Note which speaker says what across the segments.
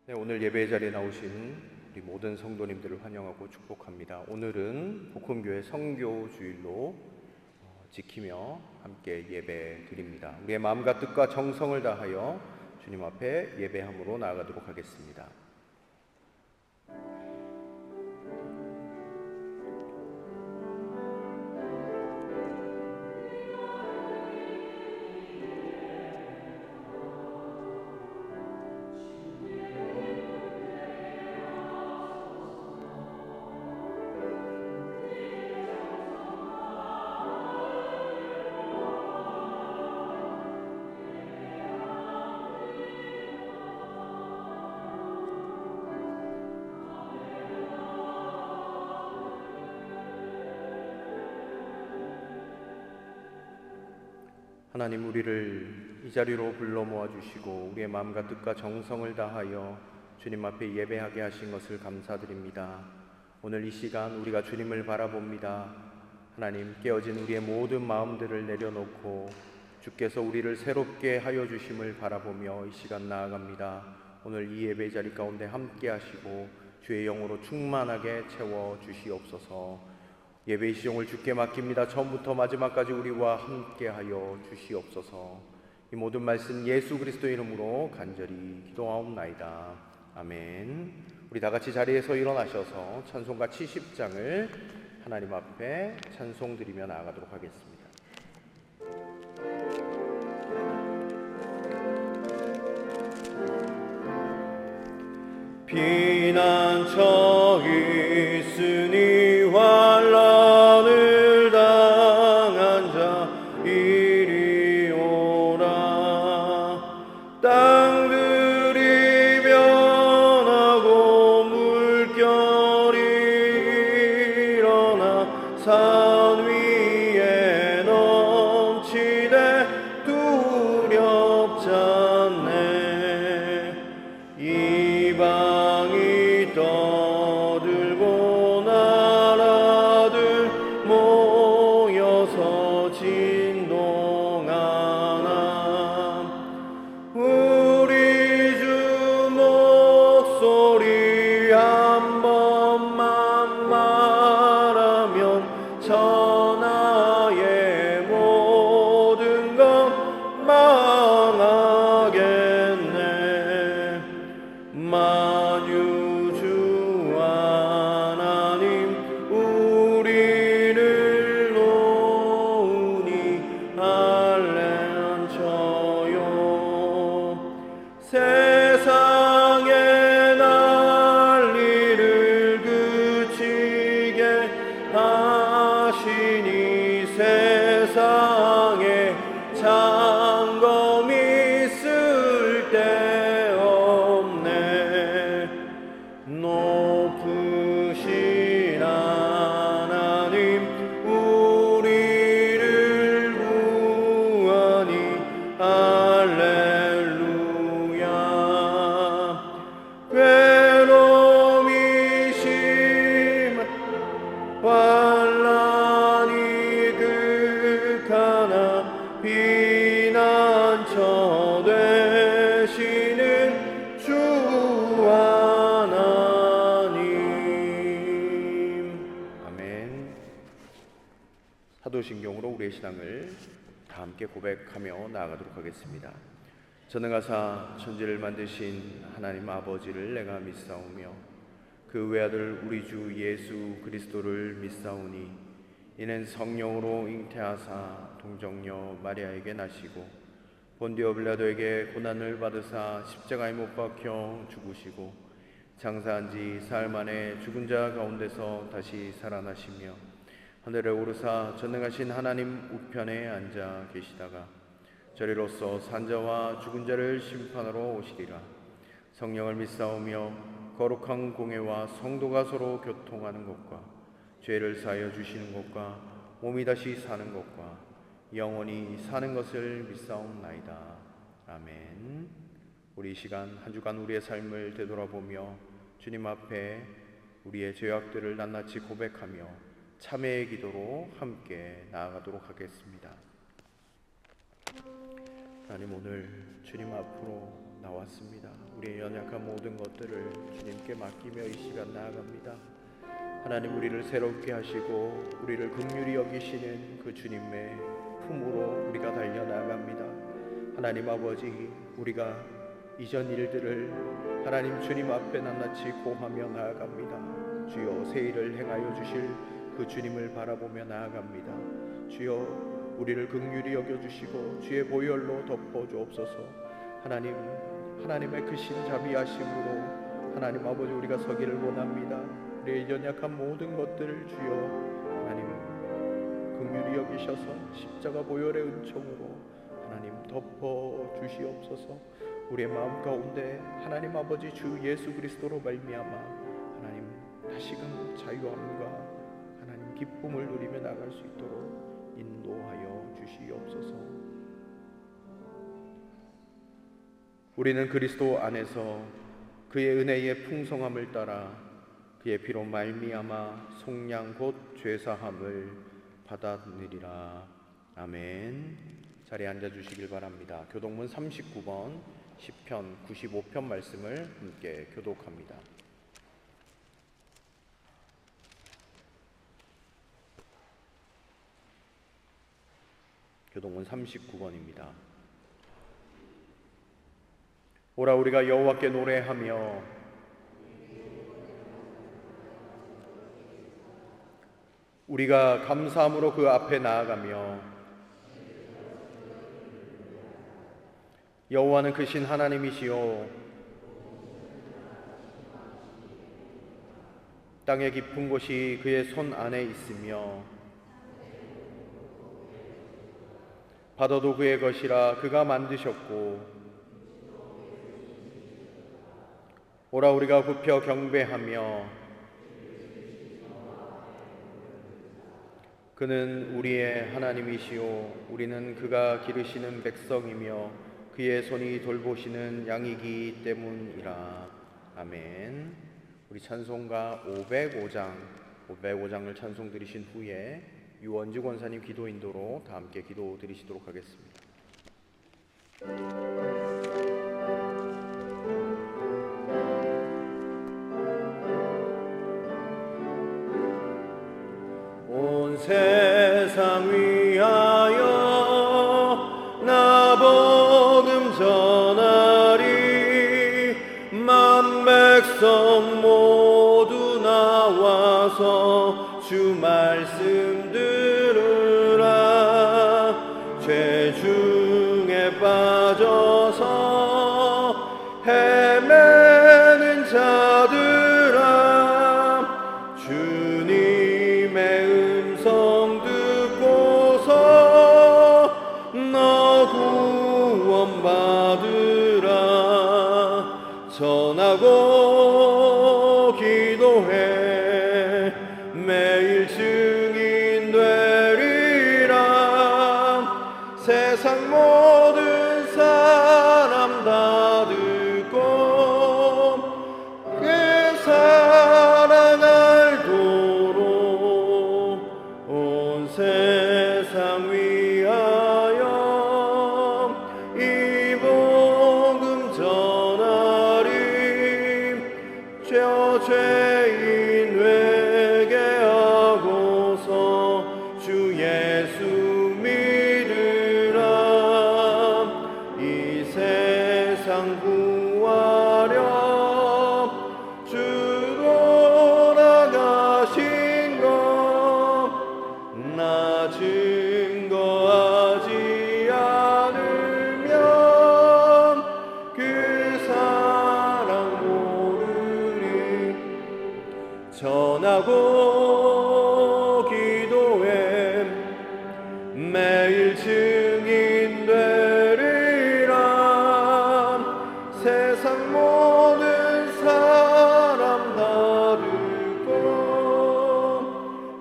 Speaker 1: 네, 오늘 예배 자리에 나오신 우리 모든 성도님들을 환영하고 축복합니다. 오늘은 복음교회 성교주일로 지키며 함께 예배 드립니다. 우리의 마음과 뜻과 정성을 다하여 주님 앞에 예배함으로 나아가도록 하겠습니다. 하나님, 우리를 이 자리로 불러 모아주시고 우리의 마음과 뜻과 정성을 다하여 주님 앞에 예배하게 하신 것을 감사드립니다. 오늘 이 시간 우리가 주님을 바라봅니다. 하나님, 깨어진 우리의 모든 마음들을 내려놓고 주께서 우리를 새롭게 하여 주심을 바라보며 이 시간 나아갑니다. 오늘 이 예배 자리 가운데 함께 하시고 주의 영으로 충만하게 채워 주시옵소서. 예배의 시종을 주께 맡깁니다. 처음부터 마지막까지 우리와 함께하여 주시옵소서. 이 모든 말씀 예수 그리스도의 이름으로 간절히 기도하옵나이다. 아멘. 우리 다 같이 자리에서 일어나셔서 찬송가 70장을 하나님 앞에 찬송 드리며 나아가도록 하겠습니다. 피난처 있으니 환난을 당한 자 이리 오라. 땅들이 변하고 물결이 일어나 산 위에 넘치되 두렵지 않네. 이방이 떠들고 나라들 모여서 진동하나. 우리 주 목소리 한 번만 말하면 천하의 모든 것 망하겠네. 만유주 하나님 우리를 놓으니 할렐루야. 세상의 난리를 그치게 하시니 세상에 장검이 쓸데없네. 높으신 하나님 우리를 구하니 할렐루야. 괴로움이 심한 환난이 극하나 피난처 되시는 주 하나님. 아멘. 사도신경으로 우리의 신앙을 다 함께 고백하며 나아가도록 하겠습니다. 전능하사 천지를 만드신 하나님 아버지를 내가 믿사오며 그 외아들 우리 주 예수 그리스도를 믿사오니 이는 성령으로 잉태하사 동정녀 마리아에게 나시고 본디오 빌라도에게 고난을 받으사 십자가에 못 박혀 죽으시고 장사한 지 사흘 만에 죽은 자 가운데서 다시 살아나시며 하늘에 오르사 전능하신 하나님 우편에 앉아 계시다가 저리로서 산자와 죽은 자를 심판하러 오시리라. 성령을 믿사오며 거룩한 공회와 성도가 서로 교통하는 것과 죄를 사하여 주시는 것과 몸이 다시 사는 것과 영원히 사는 것을 믿사옵나이다. 아멘. 우리 이 시간 한 주간 우리의 삶을 되돌아보며 주님 앞에 우리의 죄악들을 낱낱이 고백하며 참회의 기도로 함께 나아가도록 하겠습니다. 하나님, 오늘 주님 앞으로 나왔습니다. 우리의 연약한 모든 것들을 주님께 맡기며 이 시간 나아갑니다. 하나님, 우리를 새롭게 하시고 우리를 긍휼히 여기시는 그 주님의 품으로 우리가 달려나갑니다. 하나님 아버지, 우리가 이전 일들을 하나님 주님 앞에 낱낱이 고하며 나아갑니다. 주여, 새 일을 행하여 주실 그 주님을 바라보며 나아갑니다. 주여, 우리를 긍휼히 여겨주시고 주의 보혈로 덮어주옵소서. 하나님, 하나님의 크신 자비하심으로 하나님 아버지, 우리가 서기를 원합니다. 우리의 연약한 모든 것들을 주여 하나님 긍휼히 여기셔서 십자가 보혈의 은총으로 하나님 덮어주시옵소서. 우리의 마음 가운데 하나님 아버지 주 예수 그리스도로 말미암아 하나님 다시금 자유함과 하나님 기쁨을 누리며 나갈 수 있도록 인도하여 주시옵소서. 우리는 그리스도 안에서 그의 은혜의 풍성함을 따라 그의 피로 말미암아 속량 곧 죄사함을 받았느니라. 아멘. 자리에 앉아주시길 바랍니다. 교독문 39번, 시편 95편 말씀을 함께 교독합니다. 교독문 39번입니다. 오라, 우리가 여호와께 노래하며 우리가 감사함으로 그 앞에 나아가며 여호와는 크신 하나님이시요 땅의 깊은 곳이 그의 손 안에 있으며 바다도 그의 것이라 그가 만드셨고 오라, 우리가 굽혀 경배하며 그는 우리의 하나님이시요 우리는 그가 기르시는 백성이며 그의 손이 돌보시는 양이기 때문이라. 아멘. 우리 찬송가 505장을 찬송 드리신 후에 유원주 권사님 기도 인도로 다 함께 기도 드리시도록 하겠습니다. 온 세상 위하여 나 복음 전하리. 만 백성 모두 나와서 주 말씀 들으라. 죄 중에 빠져서 헤매는 자들아, 주님의 음성 듣고서 너 구원받으라. 전하고 기도해 매일 증인 되리라. 세상 모든 사람 다 듣고 그 사랑 알도록 온 세상 위하여 이 복음 전하리. 죄인 회개하고서 주 예수 믿으라. 이 세상 구하려 주 돌아가신 것 나 증거하지 않으면 그 사랑 모르리. 전하고 기도해 매일 증인 되리라. 세상 모든 사람 다 듣고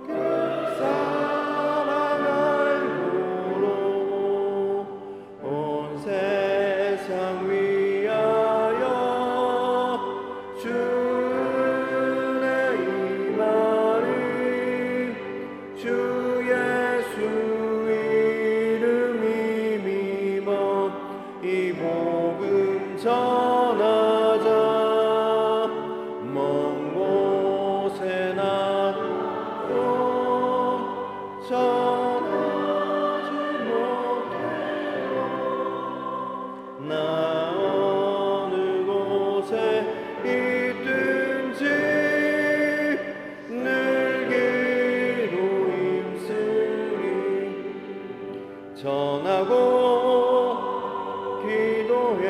Speaker 1: 그 사랑 알도록 온 세상 위하여 주의 임하리. 곳에 있든지 늘 기로 힘쓰리 전하고 기도해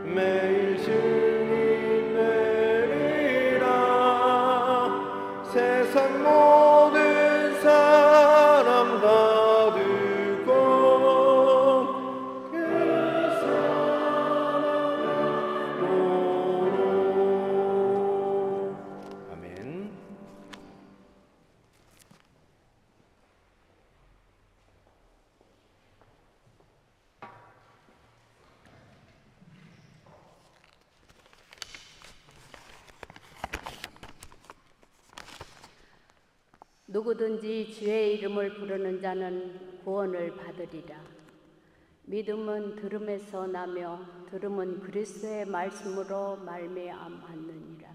Speaker 1: 매일 주님 내리라 세상 모든 사람 다 듣고 그 사랑으로 아멘.
Speaker 2: 누구든지 주의 이름을 부르는 자는 구원을 받으리라. 믿음은 들음에서 나며 들음은 그리스도의 말씀으로 말미암았느니라.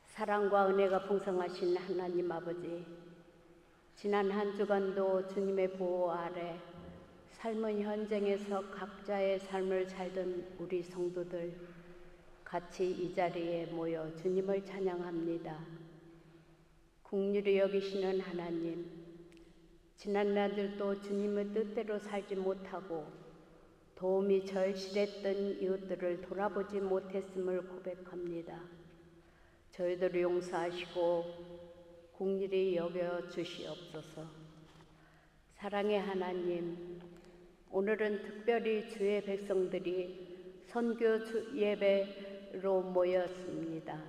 Speaker 2: 사랑과 은혜가 풍성하신 하나님 아버지, 지난 한 주간도 주님의 보호 아래 삶은 현장에서 각자의 삶을 살던 우리 성도들 같이 이 자리에 모여 주님을 찬양합니다. 긍휼히 여기시는 하나님, 지난 날들도 주님의 뜻대로 살지 못하고 도움이 절실했던 이웃들을 돌아보지 못했음을 고백합니다. 저희들을 용서하시고 긍휼히 여겨 주시옵소서. 사랑의 하나님, 오늘은 특별히 주의 백성들이 선교 예배로 모였습니다.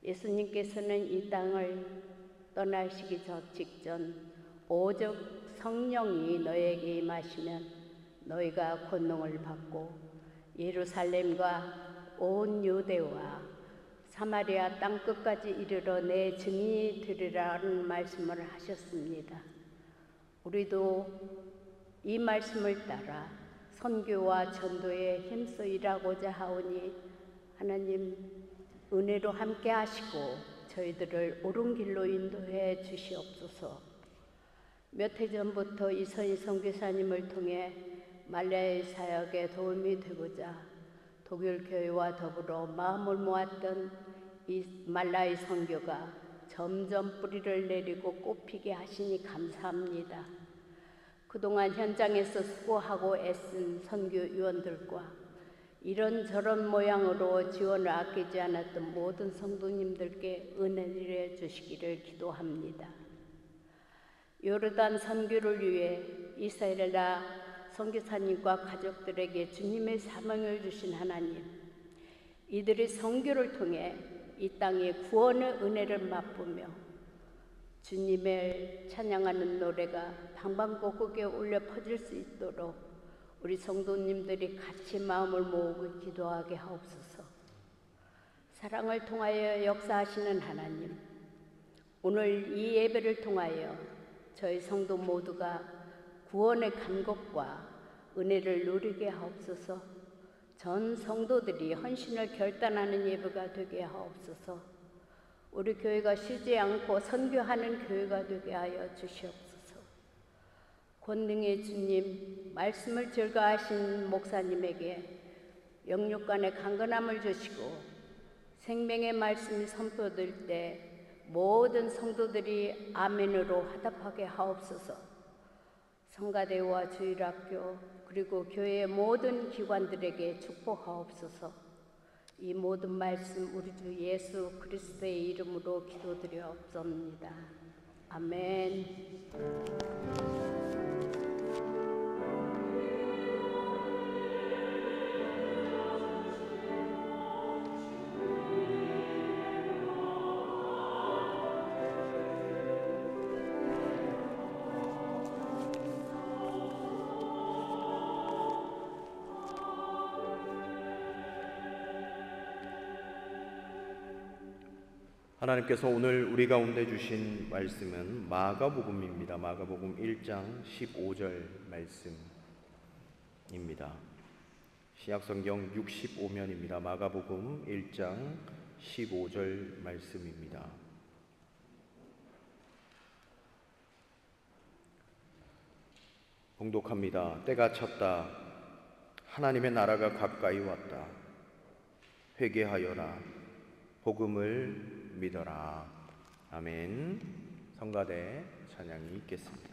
Speaker 2: 예수님께서는 이 땅을 떠나시기 직전 오직 성령이 너에게 임하시면 너희가 권능을 받고 예루살렘과 온 유대와 사마리아 땅끝까지 이르러 내 증인이 되리라는 말씀을 하셨습니다. 우리도 이 말씀을 따라 선교와 전도에 힘써 일하고자 하오니 하나님 은혜로 함께 하시고 저희들을 옳은 길로 인도해 주시옵소서. 몇 해 전부터 이선희 선교사님을 통해 말라의 사역에 도움이 되고자 독일 교회와 더불어 마음을 모았던 이 말라의 선교가 점점 뿌리를 내리고 꽃피게 하시니 감사합니다. 그동안 현장에서 수고하고 애쓴 선교위원들과 이런저런 모양으로 지원을 아끼지 않았던 모든 성도님들께 은혜를 주시기를 기도합니다. 요르단 선교를 위해 이스라엘라 선교사님과 가족들에게 주님의 사명을 주신 하나님, 이들이 선교를 통해 이 땅에 구원의 은혜를 맛보며 주님을 찬양하는 노래가 방방곡곡에 울려 퍼질 수 있도록 우리 성도님들이 같이 마음을 모으고 기도하게 하옵소서. 사랑을 통하여 역사하시는 하나님, 오늘 이 예배를 통하여 저희 성도 모두가 구원의 간격과 은혜를 누리게 하옵소서. 전 성도들이 헌신을 결단하는 예배가 되게 하옵소서. 우리 교회가 쉬지 않고 선교하는 교회가 되게 하여 주시옵소서. 권능의 주님, 말씀을 즐거워하신 목사님에게 영육간의 강건함을 주시고 생명의 말씀이 선포될 때 모든 성도들이 아멘으로 화답하게 하옵소서. 성가대와 주일학교 그리고 교회의 모든 기관들에게 축복하옵소서. 이 모든 말씀 우리 주 예수 그리스도의 이름으로 기도드려옵습니다. 아멘.
Speaker 1: 하나님께서 오늘 우리 가운데 주신 말씀은 마가복음입니다. 마가복음 1장 15절 말씀입니다. 신약성경 65면입니다. 마가복음 1장 15절 말씀입니다. 봉독합니다. 때가 찼다. 하나님의 나라가 가까이 왔다. 회개하여라. 복음을 믿어라. 아멘. 성가대 찬양이 있겠습니다.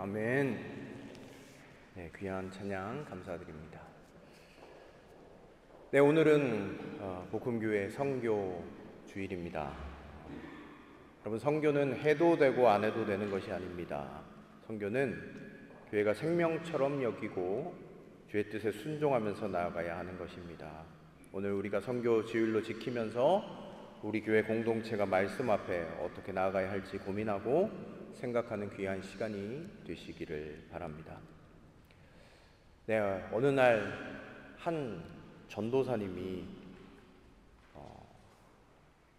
Speaker 1: 아멘. 네, 귀한 찬양 감사드립니다. 네, 오늘은 복음교회 선교 주일입니다. 여러분, 선교는 해도 되고 안 해도 되는 것이 아닙니다. 선교는 교회가 생명처럼 여기고 주의 뜻에 순종하면서 나아가야 하는 것입니다. 오늘 우리가 선교 주일로 지키면서 우리 교회 공동체가 말씀 앞에 어떻게 나아가야 할지 고민하고 생각하는 귀한 시간이 되시기를 바랍니다. 네, 어느 날 한 전도사님이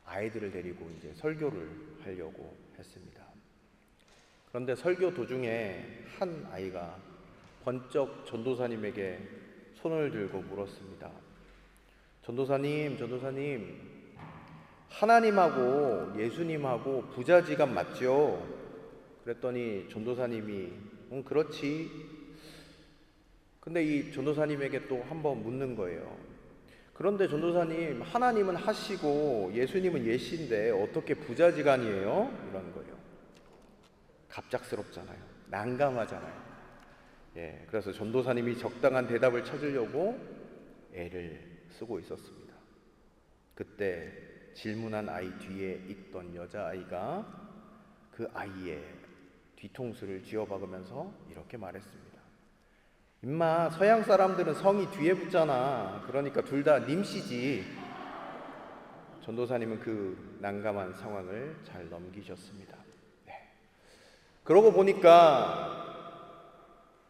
Speaker 1: 아이들을 데리고 이제 설교를 하려고 했습니다. 그런데 설교 도중에 한 아이가 번쩍 전도사님에게 손을 들고 물었습니다. 전도사님, 하나님하고 예수님하고 부자지간 맞죠? 그랬더니 전도사님이 그렇지. 근데 이 전도사님에게 또 한번 묻는 거예요. 그런데 전도사님, 하나님은 하시고 예수님은 예신데 어떻게 부자지간이에요? 이런 거예요. 갑작스럽잖아요. 난감하잖아요. 예, 그래서 전도사님이 적당한 대답을 찾으려고 애를 쓰고 있었습니다. 그때 질문한 아이 뒤에 있던 여자아이가 그 아이의 뒤통수를 쥐어박으면서 이렇게 말했습니다. 임마, 서양 사람들은 성이 뒤에 붙잖아. 그러니까 둘 다 님씨지. 전도사님은 그 난감한 상황을 잘 넘기셨습니다. 네. 그러고 보니까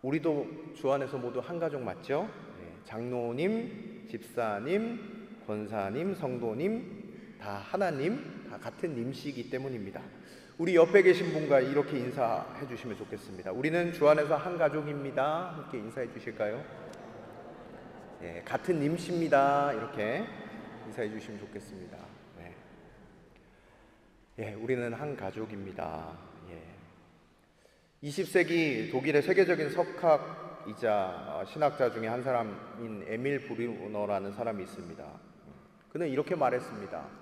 Speaker 1: 우리도 주 안에서 모두 한 가족 맞죠? 네. 장로님, 집사님, 권사님, 성도님 다 하나님, 다 같은 님씨이기 때문입니다. 우리 옆에 계신 분과 이렇게 인사해 주시면 좋겠습니다. 우리는 주 안에서 한 가족입니다. 함께 인사해 주실까요? 예, 같은 님씨입니다. 이렇게 인사해 주시면 좋겠습니다. 네. 예, 우리는 한 가족입니다. 예. 20세기 독일의 세계적인 석학이자 신학자 중에 한 사람인 에밀 브루너라는 사람이 있습니다. 그는 이렇게 말했습니다.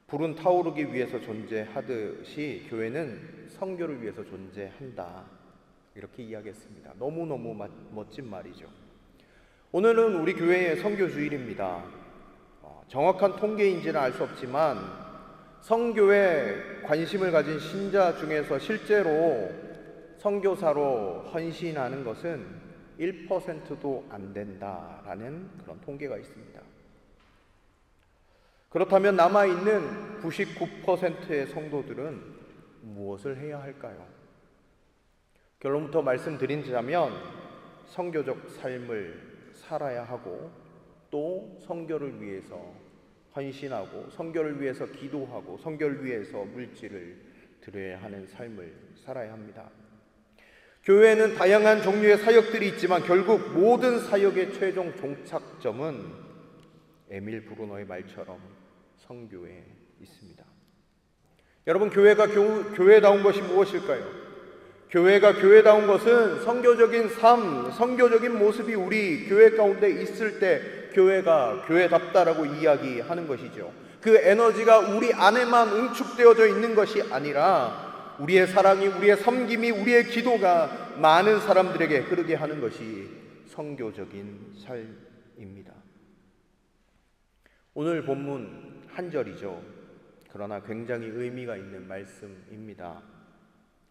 Speaker 1: 불은 타오르기 위해서 존재하듯이 교회는 선교를 위해서 존재한다. 이렇게 이야기했습니다. 너무너무 멋진 말이죠. 오늘은 우리 교회의 선교 주일입니다. 정확한 통계인지는 알 수 없지만 선교에 관심을 가진 신자 중에서 실제로 선교사로 헌신하는 것은 1%도 안 된다라는 그런 통계가 있습니다. 그렇다면 남아있는 99%의 성도들은 무엇을 해야 할까요? 결론부터 말씀드리자면 선교적 삶을 살아야 하고 또 선교를 위해서 헌신하고 선교를 위해서 기도하고 선교를 위해서 물질을 드려야 하는 삶을 살아야 합니다. 교회에는 다양한 종류의 사역들이 있지만 결국 모든 사역의 최종 종착점은 에밀 브루너의 말처럼 선교에 있습니다. 여러분, 교회가 교회다운 것이 무엇일까요? 교회가 교회다운 것은 선교적인 삶, 선교적인 모습이 우리 교회 가운데 있을 때 교회가 교회답다라고 이야기하는 것이죠. 그 에너지가 우리 안에만 응축되어져 있는 것이 아니라 우리의 사랑이, 우리의 섬김이, 우리의 기도가 많은 사람들에게 흐르게 하는 것이 선교적인 삶입니다. 오늘 본문 한 절이죠. 그러나 굉장히 의미가 있는 말씀입니다.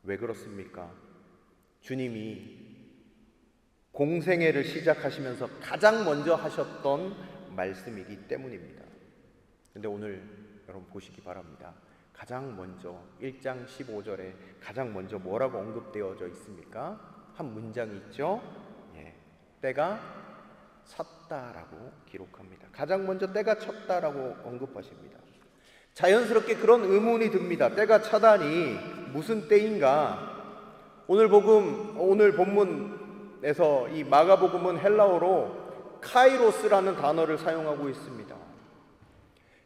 Speaker 1: 왜 그렇습니까? 주님이 공생애를 시작하시면서 가장 먼저 하셨던 말씀이기 때문입니다. 근데 오늘 여러분 보시기 바랍니다. 가장 먼저 1장 15절에 가장 먼저 뭐라고 언급되어져 있습니까? 한 문장이 있죠. 예, 때가 찼다라고 기록합니다. 가장 먼저 때가 찼다라고 언급하십니다. 자연스럽게 그런 의문이 듭니다. 때가 차다니 무슨 때인가? 오늘 본문에서 이 마가복음은 헬라어로 카이로스라는 단어를 사용하고 있습니다.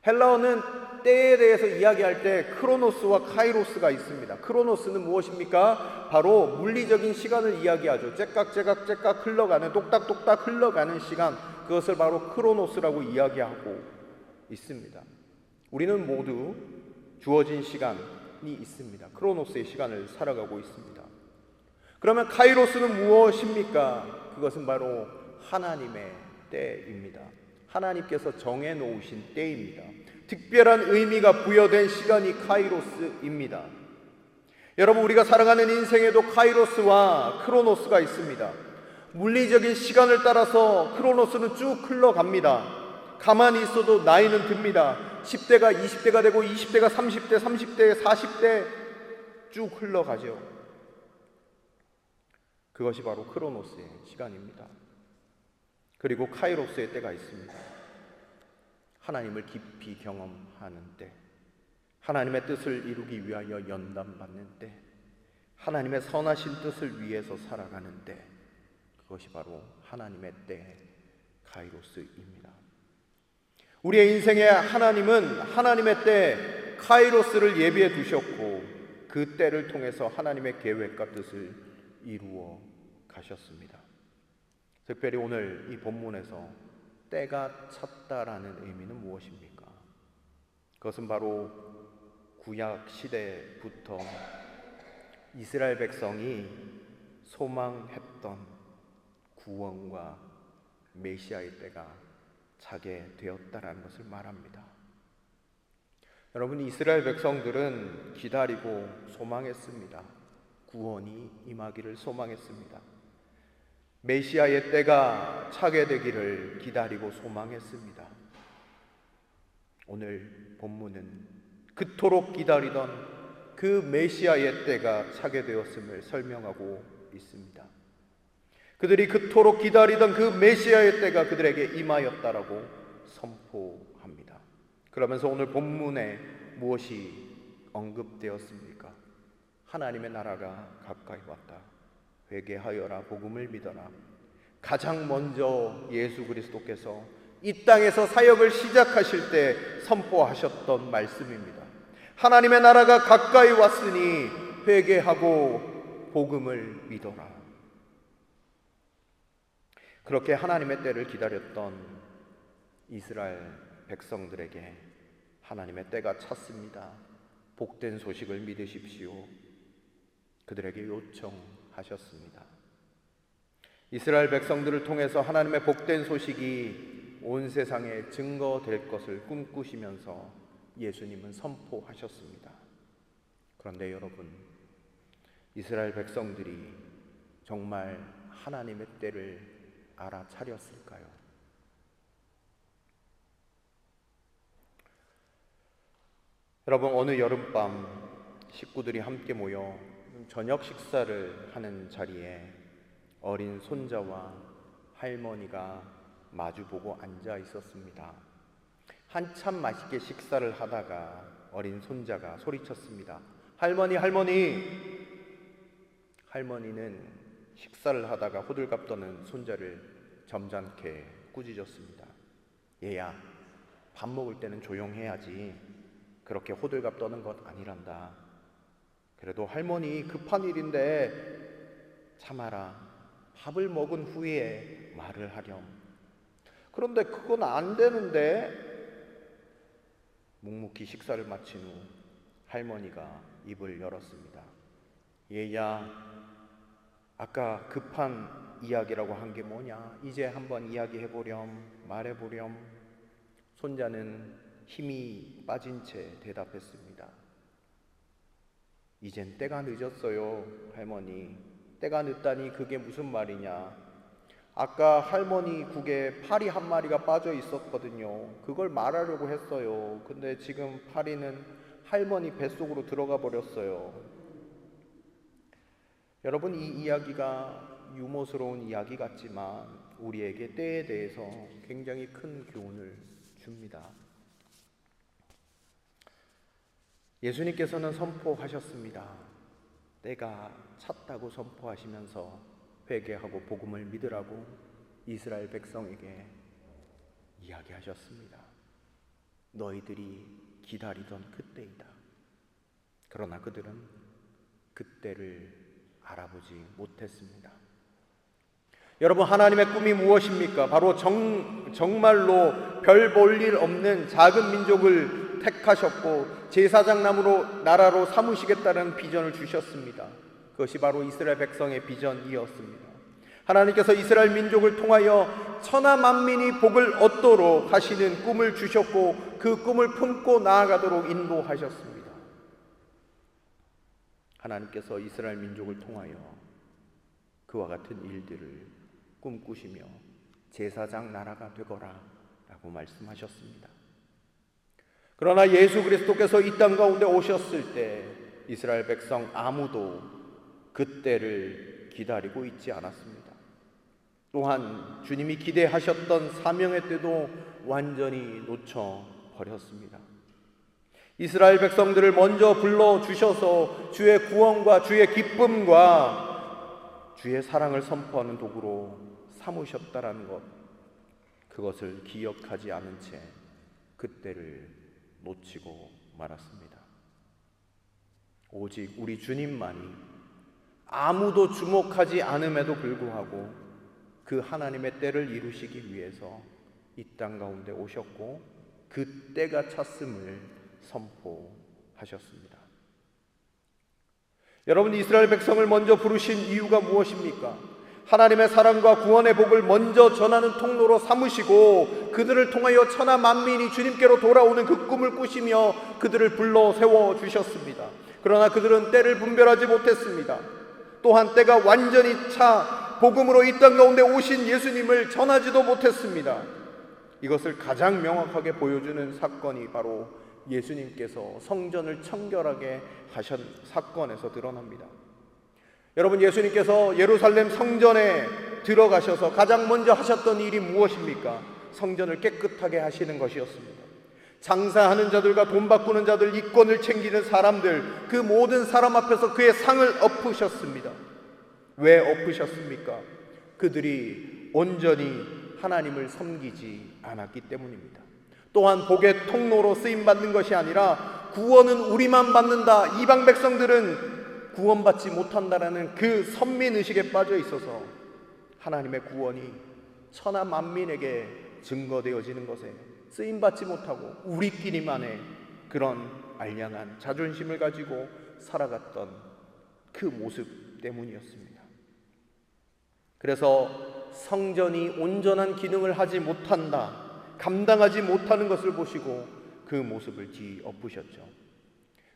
Speaker 1: 헬라어는 때에 대해서 이야기할 때 크로노스와 카이로스가 있습니다. 크로노스는 무엇입니까? 바로 물리적인 시간을 이야기하죠. 째깍째깍 흘러가는, 똑딱똑딱 흘러가는 시간, 그것을 바로 크로노스라고 이야기하고 있습니다. 우리는 모두 주어진 시간이 있습니다. 크로노스의 시간을 살아가고 있습니다. 그러면 카이로스는 무엇입니까? 그것은 바로 하나님의 때입니다. 하나님께서 정해놓으신 때입니다. 특별한 의미가 부여된 시간이 카이로스입니다. 여러분, 우리가 살아가는 인생에도 카이로스와 크로노스가 있습니다. 물리적인 시간을 따라서 크로노스는 쭉 흘러갑니다. 가만히 있어도 나이는 듭니다. 10대가 20대가 되고 20대가 30대, 30대, 40대 쭉 흘러가죠. 그것이 바로 크로노스의 시간입니다. 그리고 카이로스의 때가 있습니다. 하나님을 깊이 경험하는 때, 하나님의 뜻을 이루기 위하여 연단받는 때, 하나님의 선하신 뜻을 위해서 살아가는 때, 그것이 바로 하나님의 때, 카이로스입니다. 우리의 인생에 하나님은 하나님의 때 카이로스를 예비해 두셨고 그 때를 통해서 하나님의 계획과 뜻을 이루어 가셨습니다. 특별히 오늘 이 본문에서 때가 찼다라는 의미는 무엇입니까? 그것은 바로 구약 시대부터 이스라엘 백성이 소망했던 구원과 메시아의 때가 차게 되었다라는 것을 말합니다. 여러분, 이스라엘 백성들은 기다리고 소망했습니다. 구원이 임하기를 소망했습니다. 메시아의 때가 차게 되기를 기다리고 소망했습니다. 오늘 본문은 그토록 기다리던 그 메시아의 때가 차게 되었음을 설명하고 있습니다. 그들이 그토록 기다리던 그 메시아의 때가 그들에게 임하였다라고 선포합니다. 그러면서 오늘 본문에 무엇이 언급되었습니까? 하나님의 나라가 가까이 왔다. 회개하여라, 복음을 믿어라. 가장 먼저 예수 그리스도께서 이 땅에서 사역을 시작하실 때 선포하셨던 말씀입니다. 하나님의 나라가 가까이 왔으니 회개하고 복음을 믿어라. 그렇게 하나님의 때를 기다렸던 이스라엘 백성들에게 하나님의 때가 찼습니다. 복된 소식을 믿으십시오. 그들에게 요청하셨습니다. 이스라엘 백성들을 통해서 하나님의 복된 소식이 온 세상에 증거될 것을 꿈꾸시면서 예수님은 선포하셨습니다. 그런데 여러분, 이스라엘 백성들이 정말 하나님의 때를 알아차렸을까요? 여러분, 어느 여름밤 식구들이 함께 모여 저녁 식사를 하는 자리에 어린 손자와 할머니가 마주보고 앉아 있었습니다. 한참 맛있게 식사를 하다가 어린 손자가 소리쳤습니다. 할머니, 할머니! 할머니는 식사를 하다가 호들갑 떠는 손자를 점잖게 꾸짖었습니다. 얘야, 밥 먹을 때는 조용해야지. 그렇게 호들갑 떠는 것 아니란다. 그래도 할머니 급한 일인데 참아라. 밥을 먹은 후에 말을 하렴. 그런데 그건 안 되는데. 묵묵히 식사를 마친 후 할머니가 입을 열었습니다. 얘야, 아까 급한 이야기라고 한 게 뭐냐? 이제 한번 이야기해보렴, 말해보렴. 손자는 힘이 빠진 채 대답했습니다. 이젠 때가 늦었어요, 할머니. 때가 늦다니 그게 무슨 말이냐? 아까 할머니 국에 파리 한 마리가 빠져 있었거든요. 그걸 말하려고 했어요. 근데 지금 파리는 할머니 뱃속으로 들어가 버렸어요. 여러분, 이 이야기가 유머스러운 이야기 같지만 우리에게 때에 대해서 굉장히 큰 교훈을 줍니다. 예수님께서는 선포하셨습니다. 때가 찼다고 선포하시면서 회개하고 복음을 믿으라고 이스라엘 백성에게 이야기하셨습니다. 너희들이 기다리던 그때이다. 그러나 그들은 그때를 알아보지 못했습니다. 여러분, 하나님의 꿈이 무엇입니까? 바로 정말로 별 볼 일 없는 작은 민족을 택하셨고 제사장 나라로 삼으시겠다는 비전을 주셨습니다. 그것이 바로 이스라엘 백성의 비전이었습니다. 하나님께서 이스라엘 민족을 통하여 천하 만민이 복을 얻도록 하시는 꿈을 주셨고 그 꿈을 품고 나아가도록 인도하셨습니다. 하나님께서 이스라엘 민족을 통하여 그와 같은 일들을 꿈꾸시며 제사장 나라가 되거라 라고 말씀하셨습니다. 그러나 예수 그리스도께서 이 땅 가운데 오셨을 때 이스라엘 백성 아무도 그때를 기다리고 있지 않았습니다. 또한 주님이 기대하셨던 사명의 때도 완전히 놓쳐버렸습니다. 이스라엘 백성들을 먼저 불러주셔서 주의 구원과 주의 기쁨과 주의 사랑을 선포하는 도구로 삼으셨다라는 것, 그것을 기억하지 않은 채 그때를 놓치고 말았습니다. 오직 우리 주님만이 아무도 주목하지 않음에도 불구하고 그 하나님의 때를 이루시기 위해서 이 땅 가운데 오셨고 그 때가 찼음을 선포하셨습니다. 여러분, 이스라엘 백성을 먼저 부르신 이유가 무엇입니까? 하나님의 사랑과 구원의 복을 먼저 전하는 통로로 삼으시고 그들을 통하여 천하 만민이 주님께로 돌아오는 그 꿈을 꾸시며 그들을 불러 세워주셨습니다. 그러나 그들은 때를 분별하지 못했습니다. 또한 때가 완전히 차 복음으로 이 땅 가운데 오신 예수님을 전하지도 못했습니다. 이것을 가장 명확하게 보여주는 사건이 바로 예수님께서 성전을 청결하게 하신 사건에서 드러납니다. 여러분, 예수님께서 예루살렘 성전에 들어가셔서 가장 먼저 하셨던 일이 무엇입니까? 성전을 깨끗하게 하시는 것이었습니다. 장사하는 자들과 돈 바꾸는 자들, 이권을 챙기는 사람들, 그 모든 사람 앞에서 그의 상을 엎으셨습니다. 왜 엎으셨습니까? 그들이 온전히 하나님을 섬기지 않았기 때문입니다. 또한 복의 통로로 쓰임받는 것이 아니라 구원은 우리만 받는다, 이방 백성들은 구원받지 못한다라는 그 선민의식에 빠져 있어서 하나님의 구원이 천하 만민에게 증거되어지는 것에 쓰임받지 못하고 우리끼리만의 그런 알량한 자존심을 가지고 살아갔던 그 모습 때문이었습니다. 그래서 성전이 온전한 기능을 하지 못한다, 감당하지 못하는 것을 보시고 그 모습을 뒤엎으셨죠.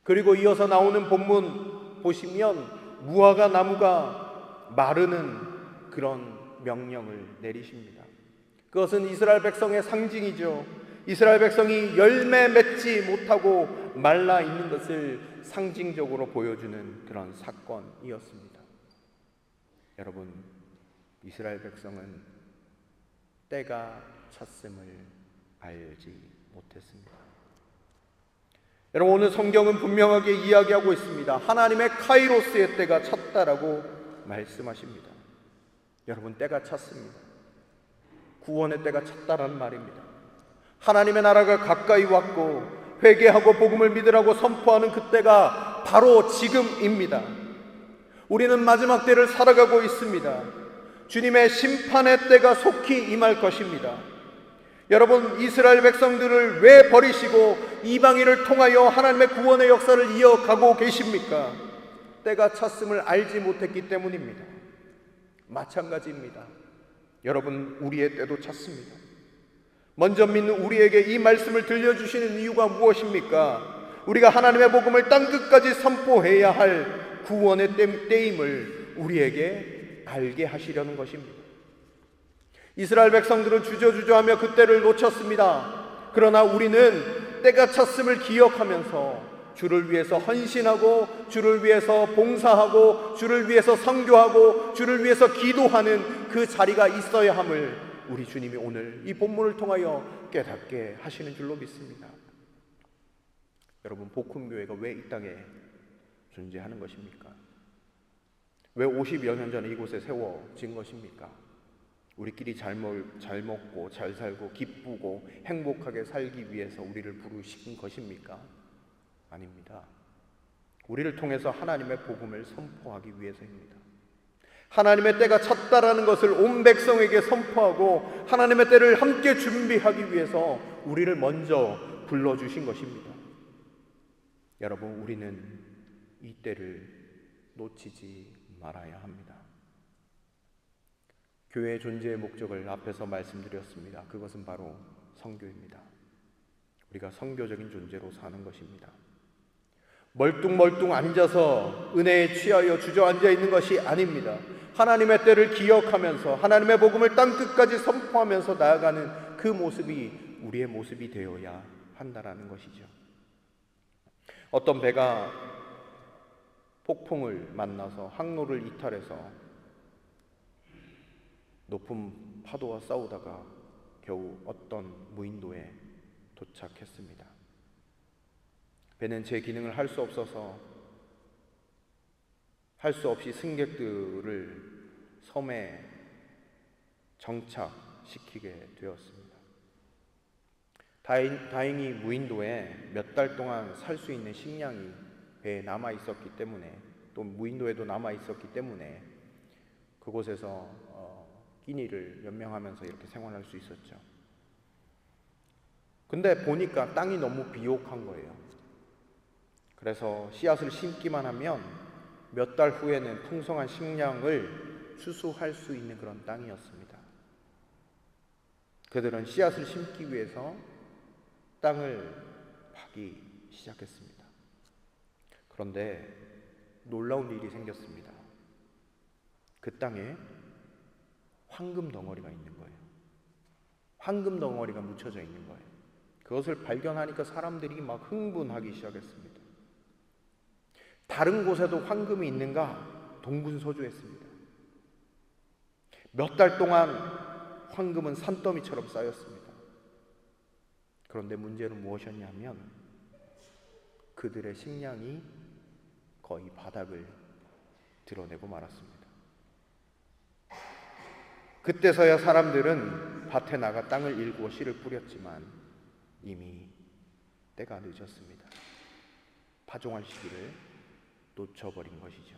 Speaker 1: 그리고 이어서 나오는 본문 보시면 무화과 나무가 마르는 그런 명령을 내리십니다. 그것은 이스라엘 백성의 상징이죠. 이스라엘 백성이 열매 맺지 못하고 말라 있는 것을 상징적으로 보여주는 그런 사건이었습니다. 여러분, 이스라엘 백성은 때가 찼음을 알지 못했습니다. 여러분, 오늘 성경은 분명하게 이야기하고 있습니다. 하나님의 카이로스의 때가 찼다라고 말씀하십니다. 여러분, 때가 찼습니다. 구원의 때가 찼다라는 말입니다. 하나님의 나라가 가까이 왔고 회개하고 복음을 믿으라고 선포하는 그때가 바로 지금입니다. 우리는 마지막 때를 살아가고 있습니다. 주님의 심판의 때가 속히 임할 것입니다. 여러분, 이스라엘 백성들을 왜 버리시고 이방인을 통하여 하나님의 구원의 역사를 이어가고 계십니까? 때가 찼음을 알지 못했기 때문입니다. 마찬가지입니다. 여러분, 우리의 때도 찼습니다. 먼저 믿는 우리에게 이 말씀을 들려주시는 이유가 무엇입니까? 우리가 하나님의 복음을 땅끝까지 선포해야 할 구원의 때임을 우리에게 알게 하시려는 것입니다. 이스라엘 백성들은 주저주저하며 그때를 놓쳤습니다. 그러나 우리는 때가 찼음을 기억하면서 주를 위해서 헌신하고 주를 위해서 봉사하고 주를 위해서 선교하고 주를 위해서 기도하는 그 자리가 있어야 함을 우리 주님이 오늘 이 본문을 통하여 깨닫게 하시는 줄로 믿습니다. 여러분, 복음교회가 왜 이 땅에 존재하는 것입니까? 왜 50여 년 전에 이곳에 세워진 것입니까? 우리끼리 잘 먹고 잘 살고 기쁘고 행복하게 살기 위해서 우리를 부르신 것입니까? 아닙니다. 우리를 통해서 하나님의 복음을 선포하기 위해서입니다. 하나님의 때가 찼다라는 것을 온 백성에게 선포하고 하나님의 때를 함께 준비하기 위해서 우리를 먼저 불러주신 것입니다. 여러분, 우리는 이 때를 놓치지 말아야 합니다. 교회의 존재의 목적을 앞에서 말씀드렸습니다. 그것은 바로 선교입니다. 우리가 선교적인 존재로 사는 것입니다. 멀뚱멀뚱 앉아서 은혜에 취하여 주저앉아 있는 것이 아닙니다. 하나님의 때를 기억하면서 하나님의 복음을 땅끝까지 선포하면서 나아가는 그 모습이 우리의 모습이 되어야 한다라는 것이죠. 어떤 배가 폭풍을 만나서 항로를 이탈해서 높은 파도와 싸우다가 겨우 어떤 무인도에 도착했습니다. 배는 제 기능을 할 수 없어서 할 수 없이 승객들을 섬에 정착시키게 되었습니다. 다행히 무인도에 몇 달 동안 살 수 있는 식량이 배에 남아 있었기 때문에, 또 무인도에도 남아 있었기 때문에 그곳에서 끼니를 연명하면서 이렇게 생활할 수 있었죠. 근데 보니까 땅이 너무 비옥한 거예요. 그래서 씨앗을 심기만 하면 몇 달 후에는 풍성한 식량을 추수할 수 있는 그런 땅이었습니다. 그들은 씨앗을 심기 위해서 땅을 파기 시작했습니다. 그런데 놀라운 일이 생겼습니다. 그 땅에 황금 덩어리가 있는 거예요. 황금 덩어리가 묻혀져 있는 거예요. 그것을 발견하니까 사람들이 막 흥분하기 시작했습니다. 다른 곳에도 황금이 있는가 동분서주했습니다. 몇 달 동안 황금은 산더미처럼 쌓였습니다. 그런데 문제는 무엇이었냐면 그들의 식량이 거의 바닥을 드러내고 말았습니다. 그때서야 사람들은 밭에 나가 땅을 일구어 씨를 뿌렸지만 이미 때가 늦었습니다. 파종할 시기를 놓쳐버린 것이죠.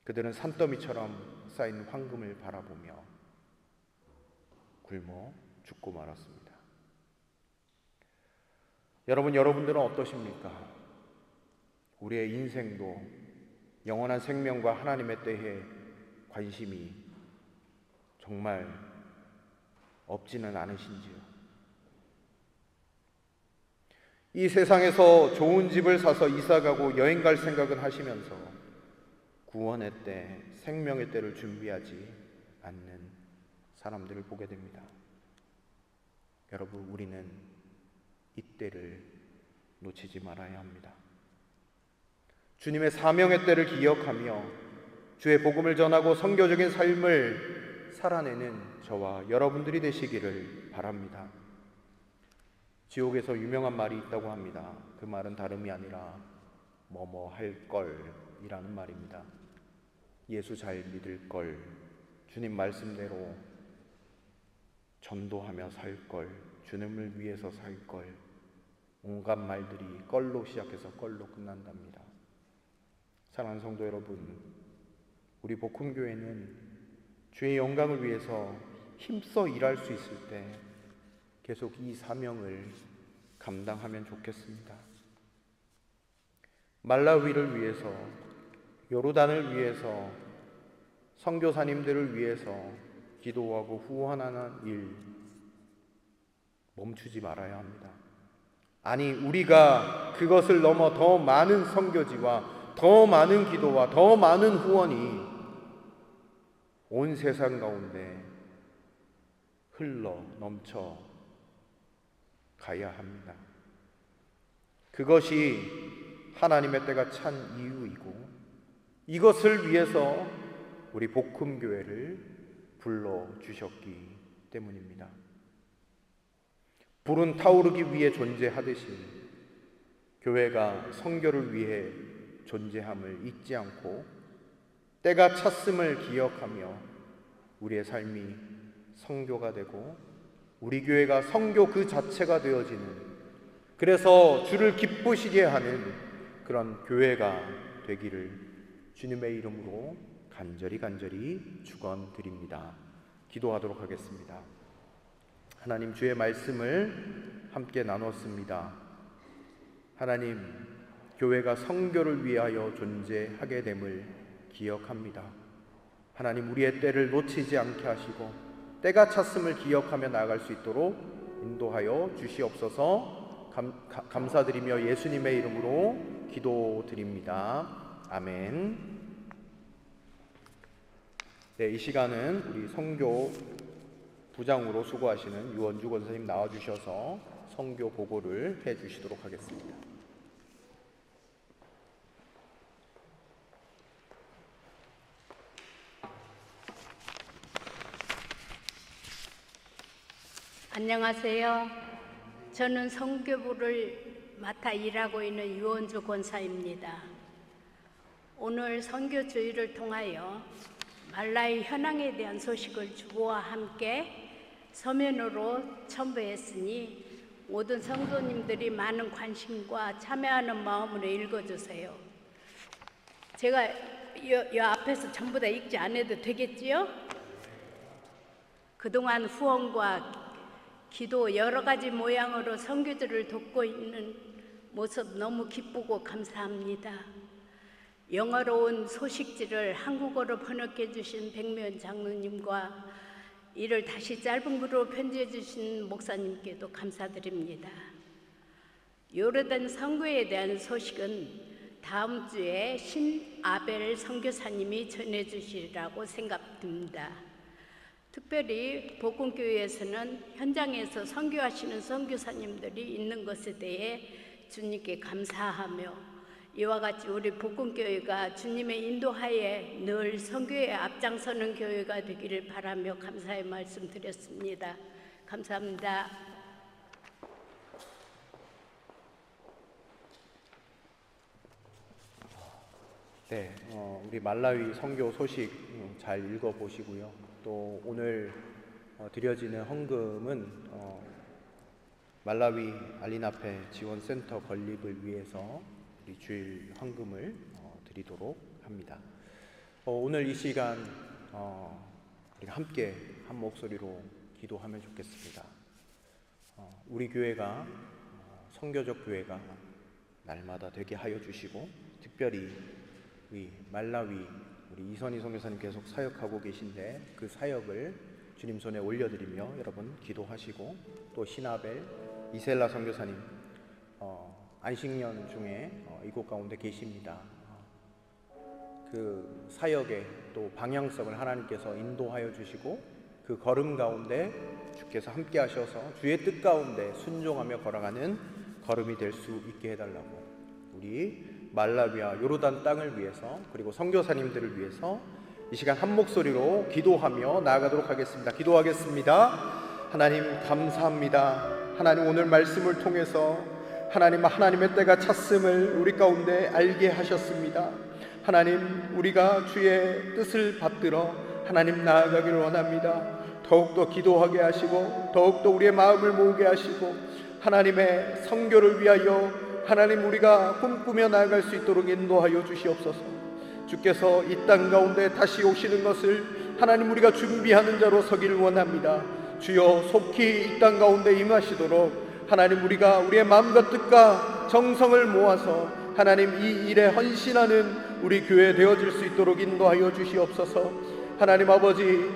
Speaker 1: 그들은 산더미처럼 쌓인 황금을 바라보며 굶어 죽고 말았습니다. 여러분들은 어떠십니까? 우리의 인생도 영원한 생명과 하나님의 때에 관심이 정말 없지는 않으신지요? 이 세상에서 좋은 집을 사서 이사가고 여행 갈 생각은 하시면서 구원의 때, 생명의 때를 준비하지 않는 사람들을 보게 됩니다. 여러분, 우리는 이 때를 놓치지 말아야 합니다. 주님의 사명의 때를 기억하며 주의 복음을 전하고 선교적인 삶을 살아내는 저와 여러분들이 되시기를 바랍니다. 지옥에서 유명한 말이 있다고 합니다. 그 말은 다름이 아니라 뭐뭐 할 걸이라는 말입니다. 예수 잘 믿을 걸, 주님 말씀대로 전도하며 살 걸, 주님을 위해서 살 걸, 온갖 말들이 걸로 시작해서 걸로 끝난답니다. 사랑하는 성도 여러분, 우리 복음교회는 주의 영광을 위해서 힘써 일할 수 있을 때 계속 이 사명을 감당하면 좋겠습니다. 말라위를 위해서, 요르단을 위해서, 선교사님들을 위해서 기도하고 후원하는 일 멈추지 말아야 합니다. 아니, 우리가 그것을 넘어 더 많은 선교지와 더 많은 기도와 더 많은 후원이 온 세상 가운데 흘러 넘쳐 가야 합니다. 그것이 하나님의 때가 찬 이유이고, 이것을 위해서 우리 복음교회를 불러주셨기 때문입니다. 불은 타오르기 위해 존재하듯이 교회가 선교를 위해 존재함을 잊지 않고 때가 찼음을 기억하며 우리의 삶이 선교가 되고 우리 교회가 선교 그 자체가 되어지는, 그래서 주를 기쁘시게 하는 그런 교회가 되기를 주님의 이름으로 간절히 축원드립니다. 기도하도록 하겠습니다. 하나님, 주의 말씀을 함께 나눴습니다. 하나님, 교회가 성교를 위하여 존재하게 됨을 기억합니다. 하나님, 우리의 때를 놓치지 않게 하시고 때가 찼음을 기억하며 나아갈 수 있도록 인도하여 주시옵소서. 감사드리며 예수님의 이름으로 기도드립니다. 아멘. 네, 이 시간은 우리 성교 부장으로 수고하시는 유원주 권사님 나와주셔서 성교 보고를 해주시도록 하겠습니다.
Speaker 2: 안녕하세요. 저는 성교부를 맡아 일하고 있는 유원주 권사입니다. 오늘 선교 주일을 통하여 말라위 현황에 대한 소식을 주보와 함께 서면으로 첨부했으니 모든 성도님들이 많은 관심과 참여하는 마음으로 읽어주세요. 제가 이 앞에서 전부 다 읽지 않아도 되겠지요? 그동안 후원과 기도 여러 가지 모양으로 선교들을 돕고 있는 모습 너무 기쁘고 감사합니다. 영어로 온 소식지를 한국어로 번역해 주신 백면 장로님과 이를 다시 짧은 글로 편지해 주신 목사님께도 감사드립니다. 요르단 선교에 대한 소식은 다음 주에 신아벨 선교사님이 전해 주시리라고 생각됩니다. 특별히 복음교회에서는 현장에서 선교하시는 선교사님들이 있는 것에 대해 주님께 감사하며 이와 같이 우리 복음교회가 주님의 인도하에 늘 선교에 앞장서는 교회가 되기를 바라며 감사의 말씀 드렸습니다. 감사합니다.
Speaker 1: 네, 우리 말라위 선교 소식 잘 읽어보시고요. 또 오늘 드려지는 헌금은 말라위 알리나페 지원센터 건립을 위해서 우리 주일 헌금을 드리도록 합니다. 오늘 이 시간 우리가 함께 한 목소리로 기도하면 좋겠습니다. 우리 교회가 선교적 교회가 날마다 되게 하여 주시고, 특별히 우리 말라위 우리 이선희 선교사님 계속 사역하고 계신데 그 사역을 주님 손에 올려드리며 여러분 기도하시고, 또 신아벨 이셀라 선교사님 안식년 중에 이곳 가운데 계십니다. 그 사역의 또 방향성을 하나님께서 인도하여 주시고 그 걸음 가운데 주께서 함께 하셔서 주의 뜻 가운데 순종하며 걸어가는 걸음이 될 수 있게 해달라고 우리 말라위와 요르단 땅을 위해서 그리고 선교사님들을 위해서 이 시간 한 목소리로 기도하며 나아가도록 하겠습니다. 기도하겠습니다. 하나님 감사합니다. 하나님 오늘 말씀을 통해서 하나님의 때가 찼음을 우리 가운데 알게 하셨습니다. 하나님 우리가 주의 뜻을 받들어 하나님 나아가기를 원합니다. 더욱더 기도하게 하시고 더욱더 우리의 마음을 모으게 하시고 하나님의 선교를 위하여 하나님 우리가 꿈꾸며 나아갈 수 있도록 인도하여 주시옵소서. 주께서 이 땅 가운데 다시 오시는 것을 하나님 우리가 준비하는 자로 서기를 원합니다. 주여 속히 이 땅 가운데 임하시도록 하나님 우리가 우리의 마음과 뜻과 정성을 모아서 하나님 이 일에 헌신하는 우리 교회 되어질 수 있도록 인도하여 주시옵소서. 하나님 아버지,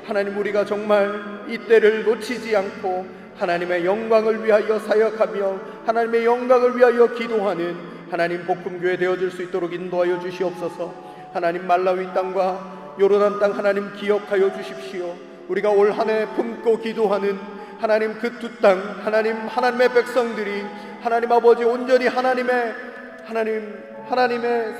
Speaker 1: 하나님 우리가 정말 이 때를 놓치지 않고 하나님의 영광을 위하여 사역하며 하나님의 영광을 위하여 기도하는 하나님 복음교회 되어질 수 있도록 인도하여 주시옵소서. 하나님 말라위 땅과 요르단 땅 하나님 기억하여 주십시오. 우리가 올 한 해 품고 기도하는 하나님 그 두 땅 하나님의 백성들이 하나님 아버지 온전히 하나님의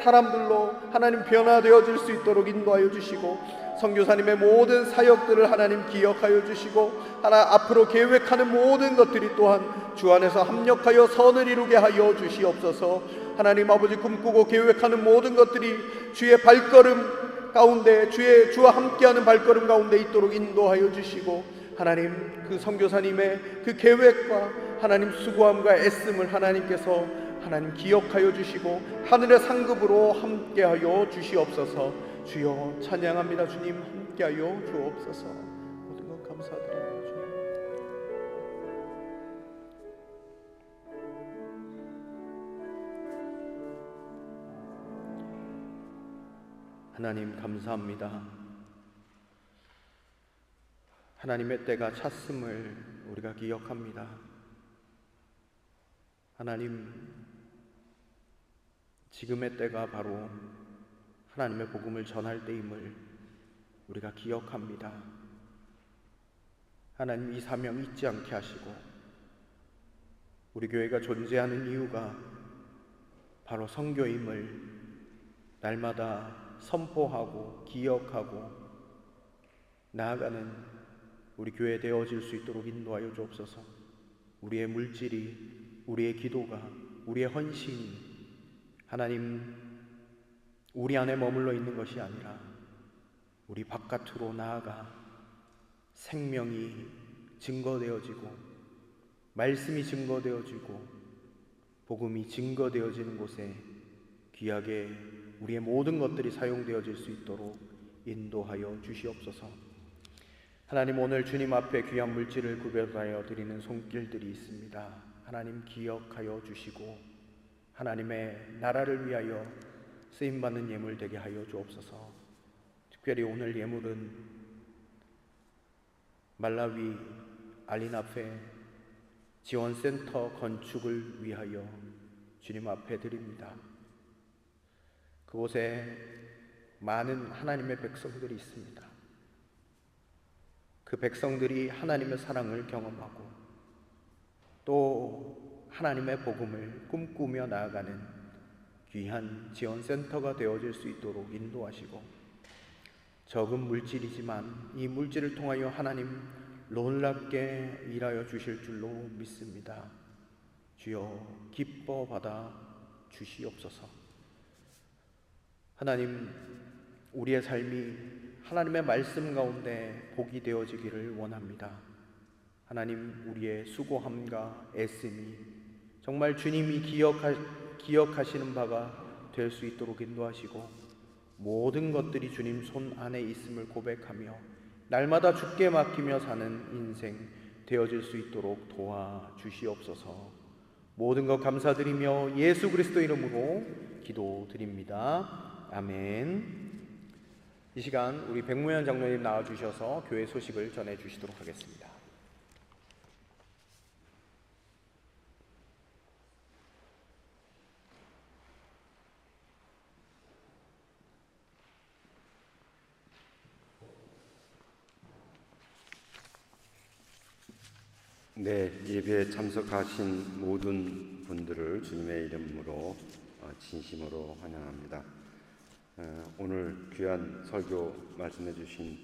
Speaker 1: 사람들로 하나님 변화되어질 수 있도록 인도하여 주시고, 선교사님의 모든 사역들을 하나님 기억하여 주시고 앞으로 계획하는 모든 것들이 또한 주 안에서 합력하여 선을 이루게 하여 주시옵소서. 하나님 아버지 꿈꾸고 계획하는 모든 것들이 주의 발걸음 가운데 주와 함께하는 발걸음 가운데 있도록 인도하여 주시고, 하나님 그 선교사님의 그 계획과 하나님 수고함과 애씀을 하나님께서 하나님 기억하여 주시고 하늘의 상급으로 함께하여 주시옵소서. 주여 찬양합니다. 주님 함께하여 주옵소서. 모든 것 감사드립니다. 주님. 하나님 감사합니다. 하나님의 때가 찼음을 우리가 기억합니다. 하나님, 지금의 때가 바로 하나님의 복음을 전할 때임을 우리가 기억합니다. 하나님, 이 사명 잊지 않게 하시고 우리 교회가 존재하는 이유가 바로 선교임을 날마다 선포하고 기억하고 나아가는 우리 교회 되어질 수 있도록 인도하여 주옵소서. 우리의 물질이, 우리의 기도가, 우리의 헌신이 하나님 우리 안에 머물러 있는 것이 아니라 우리 바깥으로 나아가 생명이 증거되어지고 말씀이 증거되어지고 복음이 증거되어지는 곳에 귀하게 우리의 모든 것들이 사용되어질 수 있도록 인도하여 주시옵소서. 하나님, 오늘 주님 앞에 귀한 물질을 구별하여 드리는 손길들이 있습니다. 하나님 기억하여 주시고 하나님의 나라를 위하여 쓰임받는 예물 되게 하여 주옵소서. 특별히 오늘 예물은 말라위 알리나페 지원센터 건축을 위하여 주님 앞에 드립니다. 그곳에 많은 하나님의 백성들이 있습니다. 그 백성들이 하나님의 사랑을 경험하고 또 하나님의 복음을 꿈꾸며 나아가는 귀한 지원센터가 되어질 수 있도록 인도하시고 적은 물질이지만 이 물질을 통하여 하나님 놀랍게 일하여 주실 줄로 믿습니다. 주여 기뻐 받아 주시옵소서. 하나님, 우리의 삶이 하나님의 말씀 가운데 복이 되어지기를 원합니다. 하나님, 우리의 수고함과 애씀이 정말 주님이 기억하시는 바가 될 수 있도록 인도하시고 모든 것들이 주님 손 안에 있음을 고백하며 날마다 주께 맡기며 사는 인생 되어질 수 있도록 도와주시옵소서. 모든 것 감사드리며 예수 그리스도 이름으로 기도드립니다. 아멘. 이 시간 우리 백무현 장로님 나와주셔서 교회 소식을 전해주시도록 하겠습니다.
Speaker 3: 네, 예배에 참석하신 모든 분들을 주님의 이름으로 진심으로 환영합니다. 오늘 귀한 설교 말씀해 주신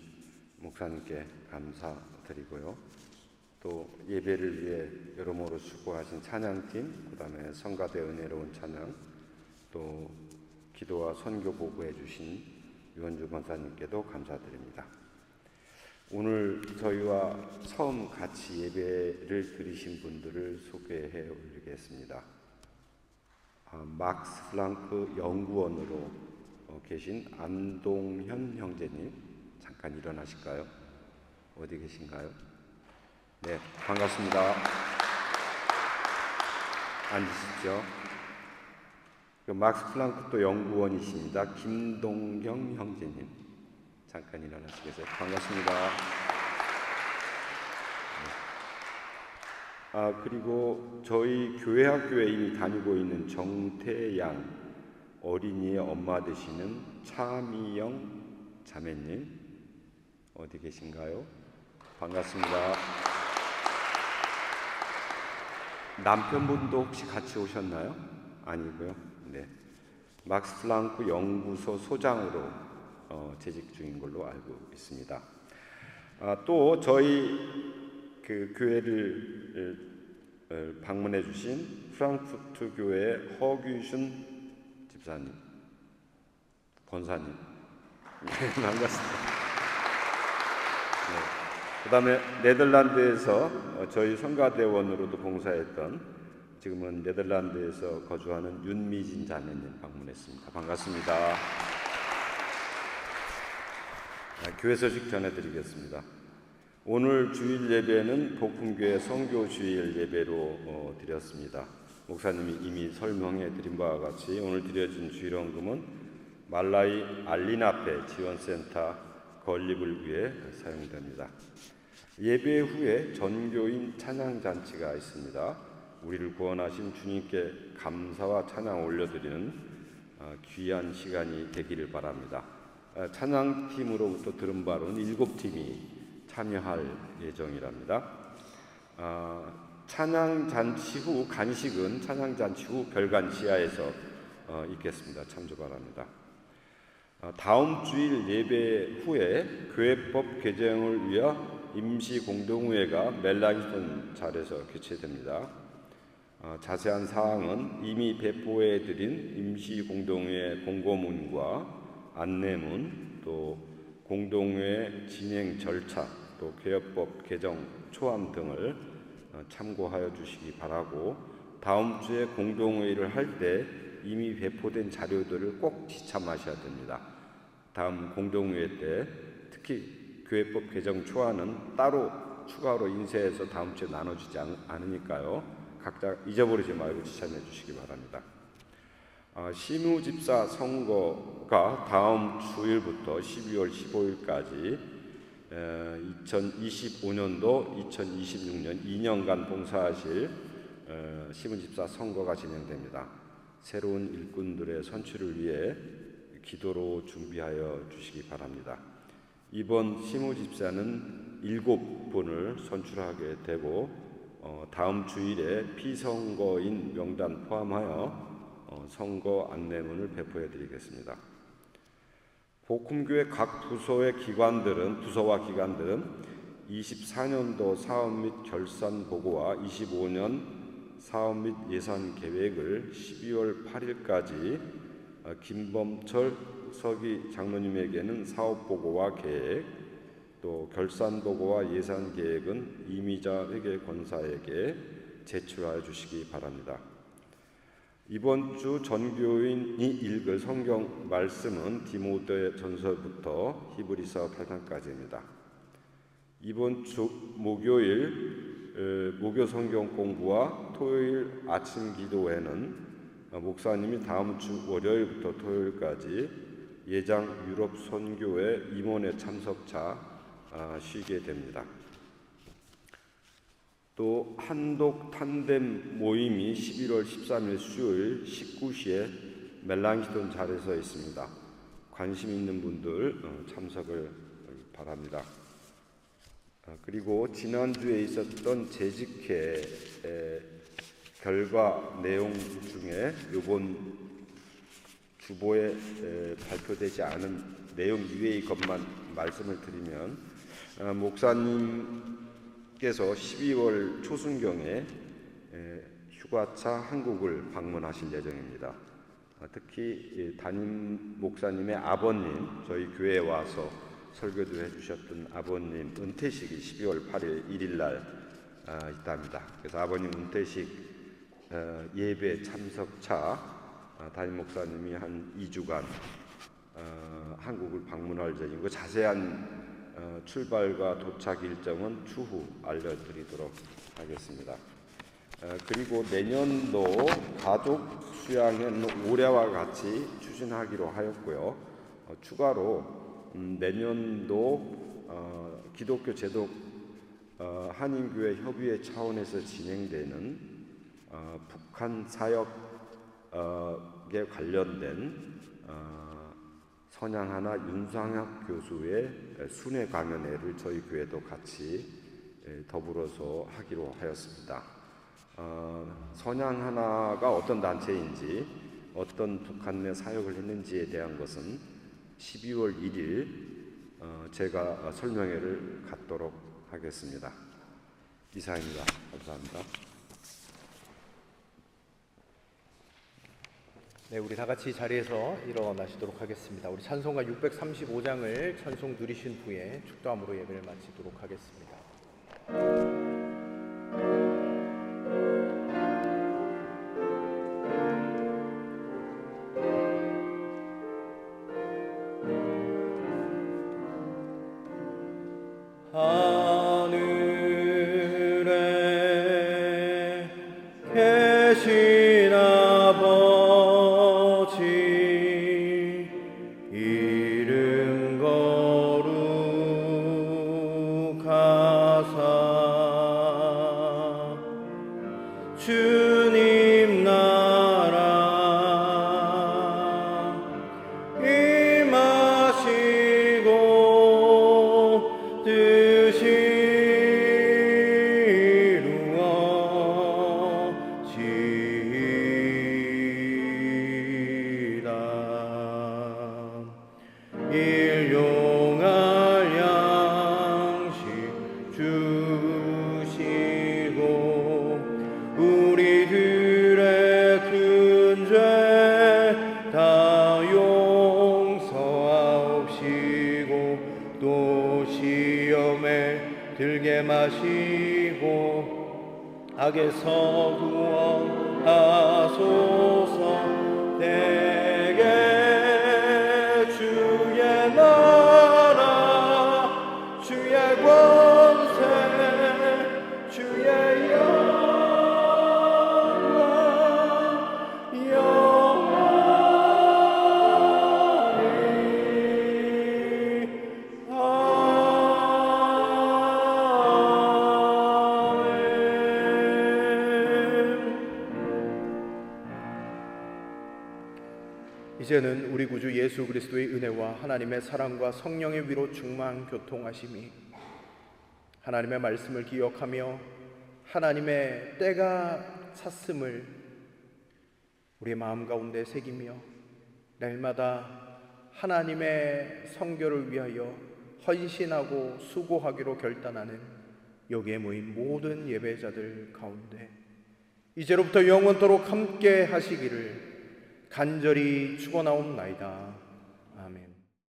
Speaker 3: 목사님께 감사드리고요. 또 예배를 위해 여러모로 수고하신 찬양팀, 그 다음에 성가대 은혜로운 찬양, 또 기도와 선교 보고해 주신 유원주 권사님께도 감사드립니다. 오늘 저희와 처음 같이 예배를 드리신 분들을 소개해 올리겠습니다. 막스 플랑크 연구원으로 계신 안동현 형제님, 잠깐 일어나실까요? 어디 계신가요? 네, 반갑습니다. 앉으시죠. 막스 플랑크 또 연구원이십니다. 김동경 형제님, 잠깐 일어나시겠어요? 반갑습니다. 그리고 저희 교회 학교에 이미 다니고 있는 정태양 어린이의 엄마 되시는 차미영 자매님, 어디 계신가요? 반갑습니다. 남편분도 혹시 같이 오셨나요? 아니고요. 네, 막스 플랑크 연구소 소장으로 재직 중인 걸로 알고 있습니다. 또 저희 그 교회를 방문해 주신 프랑크푸르트 교회 허규순 집사님, 권사님, 네, 반갑습니다. 네. 그 다음에 네덜란드에서 저희 성가대원으로도 봉사했던, 지금은 네덜란드에서 거주하는 윤미진 자매님 방문했습니다. 반갑습니다. 교회 소식 전해드리겠습니다. 오늘 주일 예배는 복음교회 선교주일 예배로 드렸습니다. 목사님이 이미 설명해 드린 바와 같이 오늘 드려진 주일헌금은 말라이 알리나페 지원센터 건립을 위해 사용됩니다. 예배 후에 전교인 찬양잔치가 있습니다. 우리를 구원하신 주님께 감사와 찬양 올려드리는 귀한 시간이 되기를 바랍니다. 찬양팀으로부터 들은 바로는 7팀이 참여할 예정이랍니다. 찬양잔치 후 간식은 찬양잔치 후 별관 지하에서 있겠습니다. 참조 바랍니다. 다음 주일 예배 후에 교회법 개정을 위한 임시 공동회의가 멜랑스톤 자리에서 개최됩니다. 자세한 사항은 이미 배포해드린 임시 공동회의 공고문과 안내문, 또 공동회의 진행 절차, 또 개혁법 개정 초안 등을 참고하여 주시기 바라고, 다음 주에 공동회의를 할 때 이미 배포된 자료들을 꼭 지참하셔야 됩니다. 다음 공동회의 때 특히 교회법 개정 초안은 따로 추가로 인쇄해서 다음 주에 나눠주지 않으니까요. 각자 잊어버리지 말고 지참해 주시기 바랍니다. 시무집사 선거가 다음 주일부터 12월 15일까지 2025년도 2026년 2년간 봉사하실 시무집사 선거가 진행됩니다. 새로운 일꾼들의 선출을 위해 기도로 준비하여 주시기 바랍니다. 이번 시무집사는 7분을 선출하게 되고 다음 주일에 피선거인 명단 포함하여 선거 안내문을 배포해 드리겠습니다. 복음교회 각 부서와 기관들은 24년도 사업 및 결산 보고와 25년 사업 및 예산 계획을 12월 8일까지 김범철 서기 장로님에게는 사업 보고와 계획, 또 결산 보고와 예산 계획은 이미자 회계 권사에게 제출하여 주시기 바랍니다. 이번 주 전교인이 읽을 성경 말씀은 디모데 전서부터 히브리서 8장까지입니다. 이번 주 목요일 목요 성경 공부와 토요일 아침 기도회는 목사님이 다음 주 월요일부터 토요일까지 예장 유럽 선교회 임원회 참석차 쉬게 됩니다. 또 한독 탄뎀 모임이 11월 13일 수요일 19시에 멜랑스톤 자리에서 있습니다. 관심 있는 분들 참석을 바랍니다. 그리고 지난주에 있었던 재직회 결과 내용 중에 이번 주보에 발표되지 않은 내용 이외의 것만 말씀을 드리면, 목사님께서 12월 초순경에 휴가차 한국을 방문하실 예정입니다. 특히 담임 목사님의 아버님, 저희 교회에 와서 설교도 해주셨던 아버님 은퇴식이 12월 8일 1일 날 있답니다. 그래서 아버님 은퇴식 예배 참석차 담임 목사님이 한 2주간 한국을 방문할 예정이고, 자세한 출발과 도착 일정은 추후 알려드리도록 하겠습니다. 그리고 내년도 가족 수양은 올해와 같이 추진하기로 하였고요. 추가로 내년도 기독교 제독 한인교회 협의회 차원에서 진행되는 북한 사역에 관련된 선양하나 윤상학 교수의 순회 강연회를 저희 교회도 같이 더불어서 하기로 하였습니다. 선양하나가 어떤 단체인지, 어떤 북한 내 사역을 했는지에 대한 것은 12월 1일 제가 설명회를 갖도록 하겠습니다. 이상입니다. 감사합니다.
Speaker 1: 네, 우리 다 같이 자리에서 일어나시도록 하겠습니다. 우리 찬송가 635장을 찬송 누리신 후에 축도함으로 예배를 마치도록 하겠습니다.
Speaker 4: 하늘에 계신 아버지
Speaker 1: 마시고 또 시험에 들게 마시고 악에서 구원하소서. 대개 주의 나라 주의 권세 주의 영광 이제는 우리 구주 예수 그리스도의 은혜와 하나님의 사랑과 성령의 위로 충만 교통하심이 하나님의 말씀을 기억하며 하나님의 때가 찼음을 우리의 마음 가운데 새기며 날마다 하나님의 성교를 위하여 헌신하고 수고하기로 결단하는 여기에 모인 모든 예배자들 가운데 이제로부터 영원토록 함께 하시기를 간절히 축원하옵나이다. 아멘.